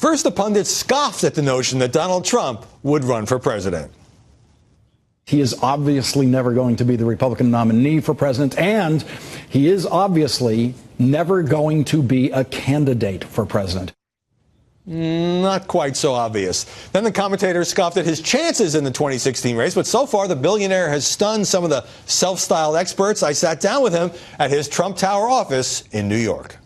First, the pundits scoffed at the notion that Donald Trump would run for president. He is obviously never going to be the Republican nominee for president, and he is obviously never going to be a candidate for president. Not quite so obvious. Then the commentators scoffed at his chances in the 2016 race, but so far the billionaire has stunned some of the self-styled experts. I sat down with him at his Trump Tower office in New York.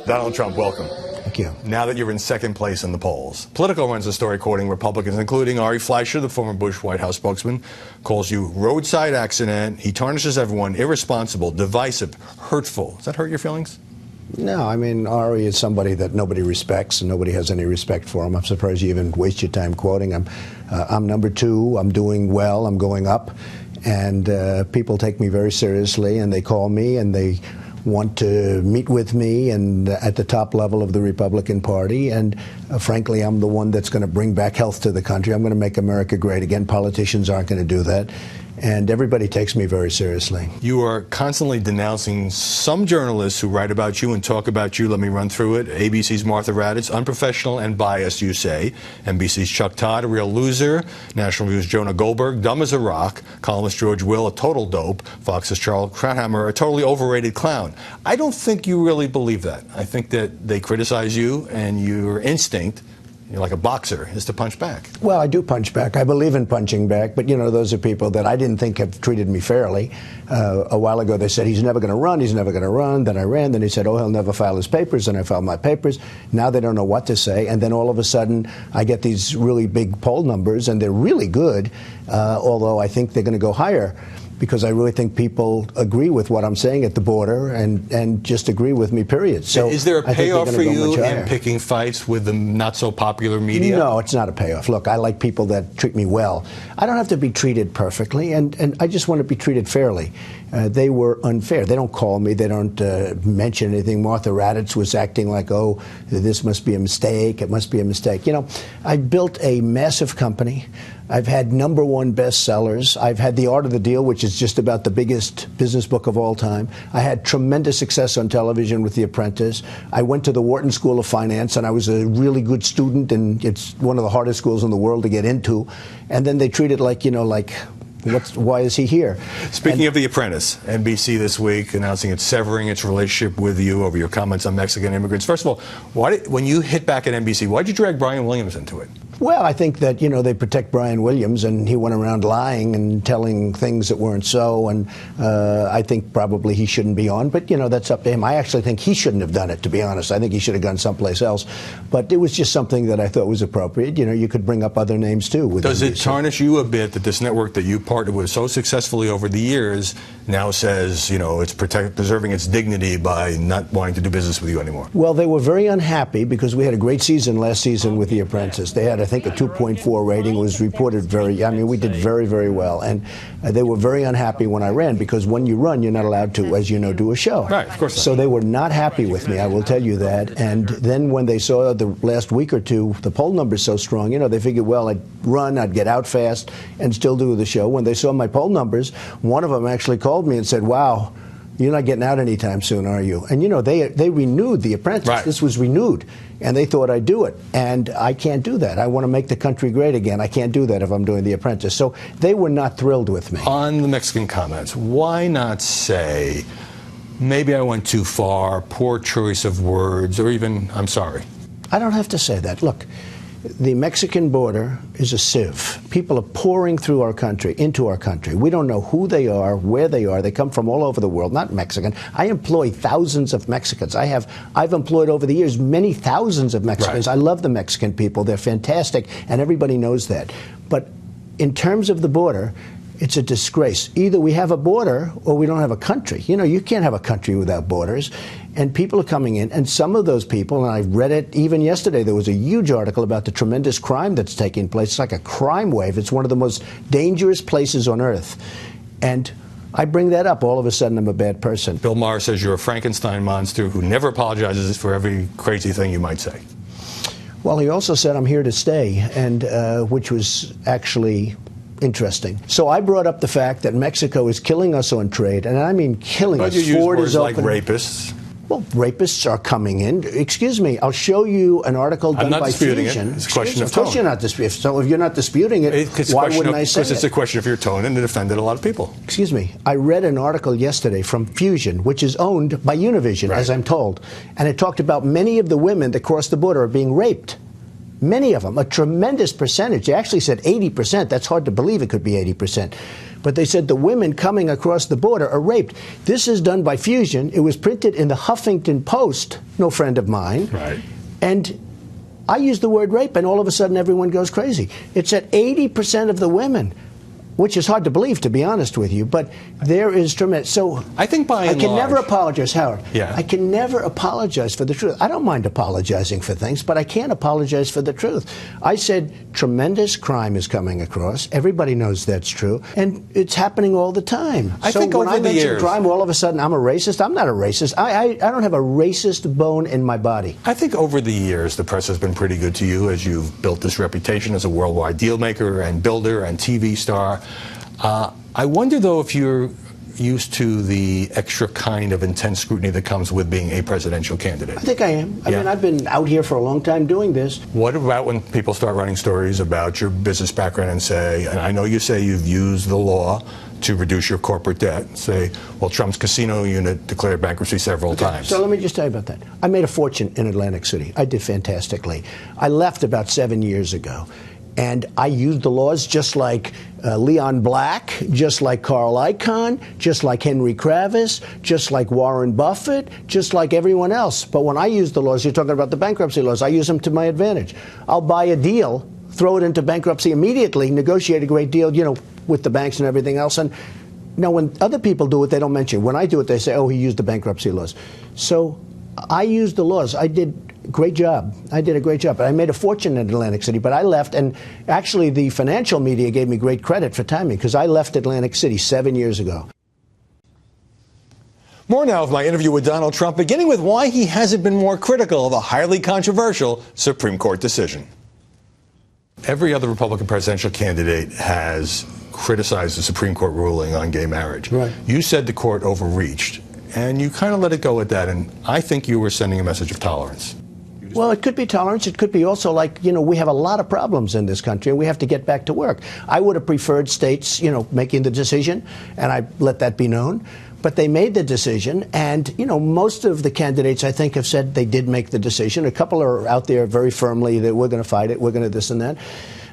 Donald Trump, welcome. Thank you. Now that you're in second place in the polls, Politico runs a story quoting Republicans, including Ari Fleischer, the former Bush White House spokesman, calls you roadside accident. He tarnishes everyone, irresponsible, divisive, hurtful. Does that hurt your feelings? No, I mean, Ari is somebody that nobody respects, and nobody has any respect for him. I'm surprised you even waste your time quoting him. I'm number two. I'm doing well. I'm going up. And people take me very seriously, and they call me, and they want to meet with me and at the top level of the Republican Party. And frankly, I'm the one that's going to bring back health to the country. I'm going to make America great again. Politicians aren't going to do that. And everybody takes me very seriously. You are constantly denouncing some journalists who write about you and talk about you. Let me run through it. ABC's Martha Raddatz, unprofessional and biased, you say. NBC's Chuck Todd, a real loser. National Review's Jonah Goldberg, dumb as a rock. Columnist George Will, a total dope. Fox's Charles Krauthammer, a totally overrated clown. I don't think you really believe that. I think that they criticize you, and your instinct, you're like a boxer, is to punch back. Well, I do punch back. I believe in punching back. But, you know, those are people that I didn't think have treated me fairly. A while ago, they said, he's never going to run. He's never going to run. Then I ran. Then he said, oh, he'll never file his papers. And I filed my papers. Now they don't know what to say. And then all of a sudden, I get these really big poll numbers, and they're really good, although I think they're going to go higher, because I really think people agree with what I'm saying at the border and just agree with me, period. So is there a payoff for you in picking fights with the not-so-popular media? No, it's not a payoff. Look, I like people that treat me well. I don't have to be treated perfectly, and I just want to be treated fairly. They were unfair. They don't call me. They don't mention anything. Martha Raddatz was acting like, oh, this must be a mistake. It must be a mistake. You know, I built a massive company. I've had #1 bestsellers. I've had The Art of the Deal, which is just about the biggest business book of all time. I had tremendous success on television with The Apprentice. I went to the Wharton School of Finance, and I was a really good student, and it's one of the hardest schools in the world to get into. And then they treat it like, you know, like, why is he here? Speaking of The Apprentice, NBC this week announcing it's severing its relationship with you over your comments on Mexican immigrants. First of all, when you hit back at NBC, why did you drag Brian Williams into it? Well, I think that, you know, they protect Brian Williams, and he went around lying and telling things that weren't so, and I think probably he shouldn't be on, but, you know, that's up to him. I actually think he shouldn't have done it, to be honest. I think he should have gone someplace else, but it was just something that I thought was appropriate. You know, you could bring up other names, too. With Does NBC. it tarnish you a bit that this network that you partnered with so successfully over the years now says, you know, it's preserving its dignity by not wanting to do business with you anymore? Well, they were very unhappy because we had a great season last season with The Apprentice. They had, I think, a 2.4 rating. Was reported we did very, very well. And they were very unhappy when I ran, because when you run, you're not allowed to, as you know, do a show. Right, of course not. So they were not happy with me, I will tell you that. And then when they saw the last week or two, the poll numbers so strong, you know, they figured, well, I'd run, I'd get out fast and still do the show. When they saw my poll numbers, one of them actually called me and said, wow, you're not getting out anytime soon, are you? And, you know, they renewed The Apprentice. Right. This was renewed, and they thought I'd do it. And I can't do that. I want to make the country great again. I can't do that if I'm doing The Apprentice. So they were not thrilled with me. On the Mexican comments, why not say, maybe I went too far, poor choice of words, or even, I'm sorry? I don't have to say that. Look, the Mexican border is a sieve. People are pouring through our country, into our country. We don't know who they are, where they are. They come from all over the world, not Mexican. I employ thousands of Mexicans. I've employed over the years many thousands of Mexicans. Right. I love the Mexican people. They're fantastic, and everybody knows that. But in terms of the border, it's a disgrace. Either we have a border or we don't have a country. You know, you can't have a country without borders. And people are coming in, and some of those people, and I read it even yesterday, there was a huge article about the tremendous crime that's taking place. It's like a crime wave. It's one of the most dangerous places on earth. And I bring that up, all of a sudden I'm a bad person. Bill Maher says you're a Frankenstein monster who never apologizes for every crazy thing you might say. Well, he also said I'm here to stay, and which was actually interesting. So I brought up the fact that Mexico is killing us on trade, and I mean killing us. But you use Ford words is like open. rapists. Well, rapists are coming in. Excuse me, I'll show you an article done not by disputing it. Fusion. It's a question of Of course tone. you're not disputing. So if you're not disputing it, why wouldn't I say Because it's it? a question of your tone, and it offended a lot of people. Excuse me, I read an article yesterday from Fusion, which is owned by Univision, Right. as I'm told, and it talked about many of the women that cross the border are being raped. Many of them, a tremendous percentage. They actually said 80%. That's hard to believe it could be 80%. But they said the women coming across the border are raped. This is done by Fusion. It was printed in the Huffington Post, no friend of mine. Right. And I use the word rape, and all of a sudden everyone goes crazy. It's at 80% of the women, which is hard to believe, to be honest with you. But there is tremendous. So I think by I and can never large- apologize, Howard. Yeah. I can never apologize for the truth. I don't mind apologizing for things, but I can't apologize for the truth. I said tremendous crime is coming across. Everybody knows that's true, and it's happening all the time. I so think when over I the mention years- crime, all of a sudden I'm a racist. I'm not a racist. I don't have a racist bone in my body. I think over the years, the press has been pretty good to you as you've built this reputation as a worldwide deal maker and builder and TV star. I wonder, though, if you're used to the extra kind of intense scrutiny that comes with being a presidential candidate. I think I am. I Yeah. mean, I've been out here for a long time doing this. What about when people start writing stories about your business background and say, and I know you say you've used the law to reduce your corporate debt, say, well, Trump's casino unit declared bankruptcy several times. So let me just tell you about that. I made a fortune in Atlantic City. I did fantastically. I left about 7 years ago. And I used the laws just like Leon Black, just like Carl Icahn, just like Henry Kravis, just like Warren Buffett, just like everyone else. But when I use the laws, you're talking about the bankruptcy laws, I use them to my advantage. I'll buy a deal, throw it into bankruptcy immediately, negotiate a great deal, with the banks and everything else. And when other people do it, they don't mention it. When I do it, they say, oh, he used the bankruptcy laws. So I used the laws. I did great job. I did a great job. I made a fortune in Atlantic City, but I left, and actually the financial media gave me great credit for timing because I left Atlantic City 7 years ago. More now of my interview with Donald Trump, beginning with why he hasn't been more critical of a highly controversial Supreme Court decision. Every other Republican presidential candidate has criticized the Supreme Court ruling on gay marriage. Right. You said the court overreached, and you kind of let it go at that, and I think you were sending a message of tolerance. Well, it could be tolerance. It could be also like, we have a lot of problems in this country and we have to get back to work. I would have preferred states, making the decision, and I let that be known. But they made the decision, and, most of the candidates, I think, have said they did make the decision. A couple are out there very firmly that we're going to fight it, we're going to this and that.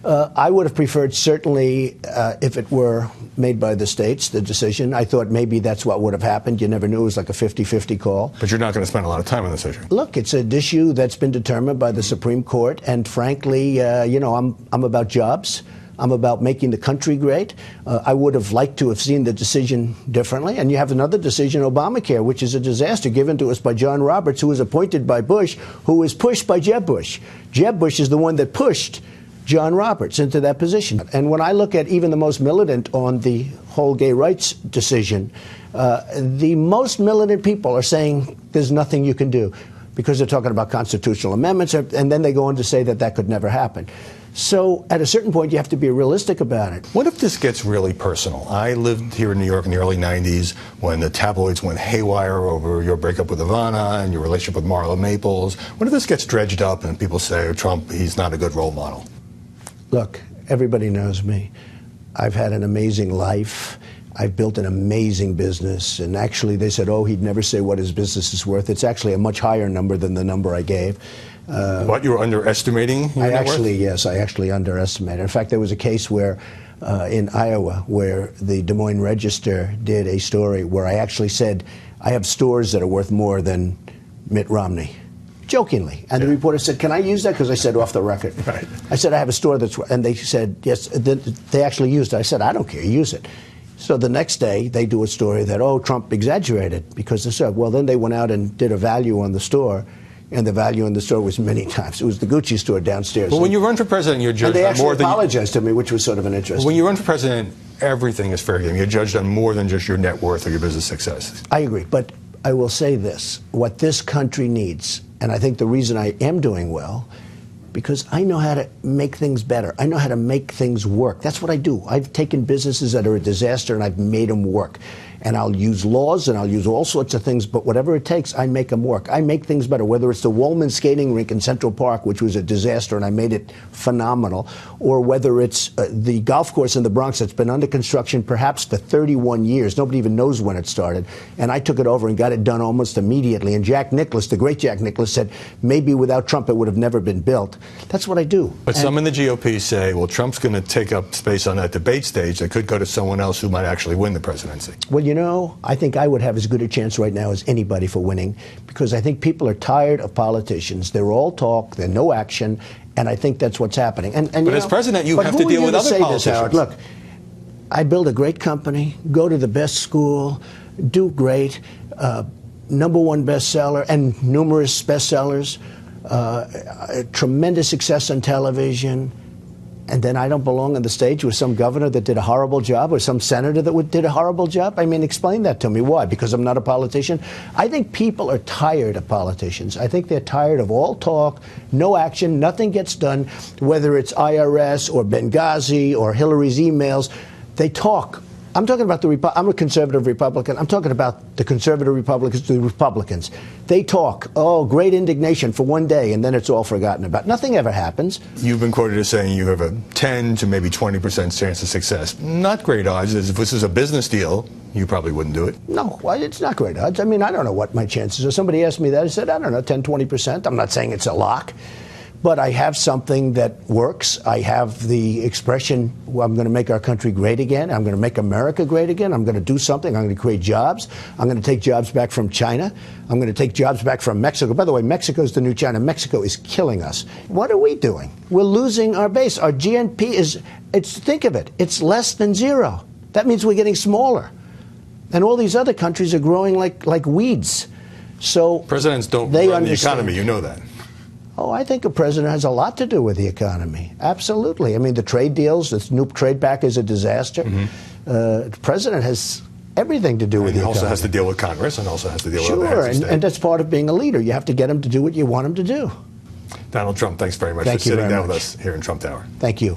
I would have preferred, certainly, if it were made by the states, the decision. I thought maybe that's what would have happened. You never knew. It was like a 50-50 call. But you're not going to spend a lot of time on this issue. Look, it's an issue that's been determined by the Supreme Court, and frankly, I'm about jobs. I'm about making the country great. I would have liked to have seen the decision differently. And you have another decision, Obamacare, which is a disaster given to us by John Roberts, who was appointed by Bush, who was pushed by Jeb Bush. Jeb Bush is the one that pushed John Roberts into that position. And when I look at even the most militant on the whole gay rights decision, the most militant people are saying there's nothing you can do because they're talking about constitutional amendments, and then they go on to say that that could never happen. So at a certain point, you have to be realistic about it. What if this gets really personal? I lived here in New York in the early 90s when the tabloids went haywire over your breakup with Ivana and your relationship with Marla Maples. What if this gets dredged up and people say, oh, Trump, he's not a good role model? Look, everybody knows me. I've had an amazing life. I've built an amazing business. And actually, they said, oh, he'd never say what his business is worth. It's actually a much higher number than the number I gave. What, you were underestimating your net worth? Yes, I actually underestimated. In fact, there was a case where in Iowa where the Des Moines Register did a story where I actually said, I have stores that are worth more than Mitt Romney. Jokingly. And the reporter said, can I use that? Because I said off the record. Right. I said, I have a store that's, and they said, yes, they actually used it. I said, I don't care, use it. So the next day, they do a story that, oh, Trump exaggerated because they said, well, then they went out and did a value on the store, and the value in the store was many times. It was the Gucci store downstairs. But when you run for president, you're and judged they on actually more than... apologized to me, which was sort of an interesting. When you run for president, everything is fair game. You're judged on more than just your net worth or your business success. I agree, but I will say this. What this country needs, and I think the reason I am doing well, because I know how to make things better. I know how to make things work. That's what I do. I've taken businesses that are a disaster and I've made them work. and I'll use laws and I'll use all sorts of things, but whatever it takes, I make them work. I make things better, whether it's the Woolman skating rink in Central Park, which was a disaster, and I made it phenomenal, or whether it's the golf course in the Bronx that's been under construction perhaps for 31 years. Nobody even knows when it started. And I took it over and got it done almost immediately. And Jack Nicklaus, the great Jack Nicklaus, said maybe without Trump it would have never been built. That's what I do. But some in the GOP say, well, Trump's going to take up space on that debate stage that could go to someone else who might actually win the presidency. Well, you know, I think I would have as good a chance right now as anybody for winning, because I think people are tired of politicians. They're all talk, they're no action, and I think that's what's happening. But as president, you have to deal with other politicians. Look, I build a great company, go to the best school, do great, #1 bestseller and numerous bestsellers, tremendous success on television, and then I don't belong on the stage with some governor that did a horrible job or some senator that did a horrible job? I mean, explain that to me. Why? Because I'm not a politician? I think people are tired of politicians. I think they're tired of all talk, no action, nothing gets done, whether it's IRS or Benghazi or Hillary's emails. They talk. I'm talking about I'm a conservative Republican. I'm talking about the conservative Republicans, the Republicans. They talk. Oh, great indignation for one day, and then it's all forgotten about. Nothing ever happens. You've been quoted as saying you have a 10 to maybe 20% chance of success. Not great odds. If this is a business deal, you probably wouldn't do it. No, it's not great odds. I mean, I don't know what my chances are. Somebody asked me that. I said, I don't know, 10, 20%. I'm not saying it's a lock. But I have something that works. I have the expression, well, I'm going to make our country great again. I'm going to make America great again. I'm going to do something. I'm going to create jobs. I'm going to take jobs back from China. I'm going to take jobs back from Mexico. By the way, Mexico's the new China. Mexico is killing us. What are we doing? We're losing our base. Our GNP think of it, it's less than zero. That means we're getting smaller. And all these other countries are growing like weeds. So presidents don't run the economy. You know that. Oh, I think a president has a lot to do with the economy. Absolutely. I mean, the trade deals, this new trade pact is a disaster. The president has everything to do with the economy. He also has to deal with Congress and also has to deal with other heads of state. And that's part of being a leader. You have to get him to do what you want him to do. Donald Trump, thanks very much for sitting down with us here in Trump Tower. Thank you.